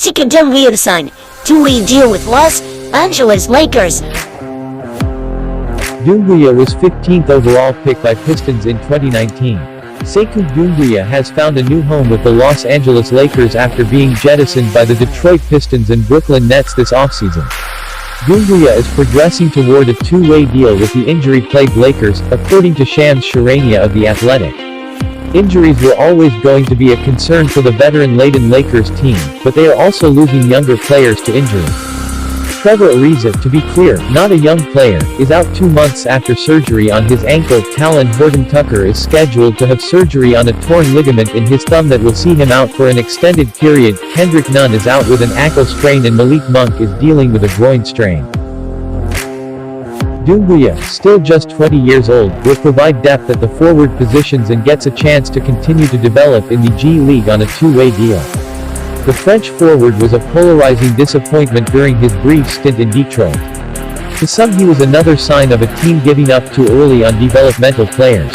Sekou Doumbouya signed two-way deal with Los Angeles Lakers. Doumbouya was 15th overall pick by Pistons in 2019. Sekou Doumbouya has found a new home with the Los Angeles Lakers after being jettisoned by the Detroit Pistons and Brooklyn Nets this offseason. Doumbouya is progressing toward a two-way deal with the injury-plagued Lakers, according to Shams Charania of The Athletic. Injuries were always going to be a concern for the veteran-laden Lakers team, but they are also losing younger players to injury. Trevor Ariza, to be clear, not a young player, is out 2 months after surgery on his ankle. Talen Horton-Tucker is scheduled to have surgery on a torn ligament in his thumb that will see him out for an extended period. Kendrick Nunn is out with an ankle strain and Malik Monk is dealing with a groin strain. Doumbouya, still just 20 years old, will provide depth at the forward positions and gets a chance to continue to develop in the G League on a two-way deal. The French forward was a polarizing disappointment during his brief stint in Detroit. To some he was another sign of a team giving up too early on developmental players.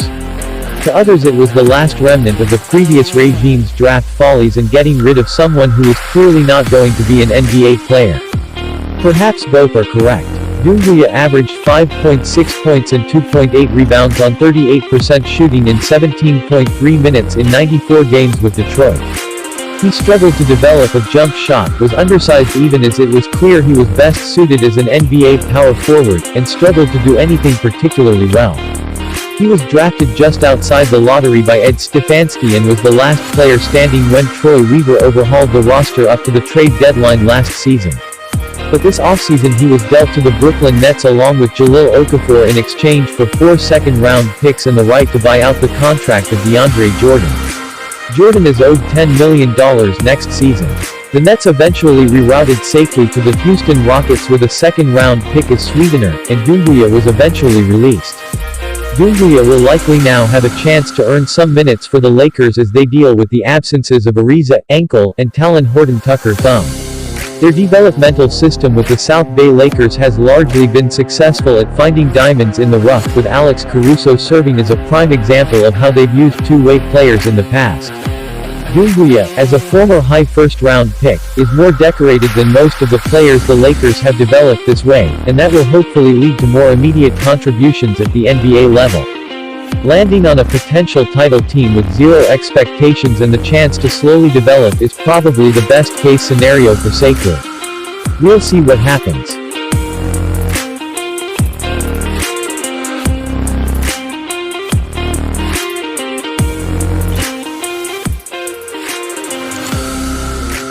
To others it was the last remnant of the previous regime's draft follies and getting rid of someone who was clearly not going to be an NBA player. Perhaps both are correct. Doumbouya averaged 5.6 points and 2.8 rebounds on 38% shooting in 17.3 minutes in 94 games with Detroit. He struggled to develop a jump shot, was undersized even as it was clear he was best suited as an NBA power forward, and struggled to do anything particularly well. He was drafted just outside the lottery by Ed Stefanski and was the last player standing when Troy Weaver overhauled the roster up to the trade deadline last season. But this offseason he was dealt to the Brooklyn Nets along with Jahlil Okafor in exchange for 4 second-round picks and the right to buy out the contract of DeAndre Jordan. Jordan is owed $10 million next season. The Nets eventually rerouted Sekou to the Houston Rockets with a second-round pick as sweetener, and Doumbouya was eventually released. Doumbouya will likely now have a chance to earn some minutes for the Lakers as they deal with the absences of Ariza, ankle, and Talen Horton-Tucker, thumb. Their developmental system with the South Bay Lakers has largely been successful at finding diamonds in the rough, with Alex Caruso serving as a prime example of how they've used two-way players in the past. Doumbouya, as a former high first-round pick, is more decorated than most of the players the Lakers have developed this way, and that will hopefully lead to more immediate contributions at the NBA level. Landing on a potential title team with zero expectations and the chance to slowly develop is probably the best-case scenario for Sekou. We'll see what happens.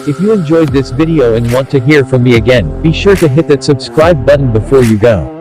If you enjoyed this video and want to hear from me again, be sure to hit that subscribe button before you go.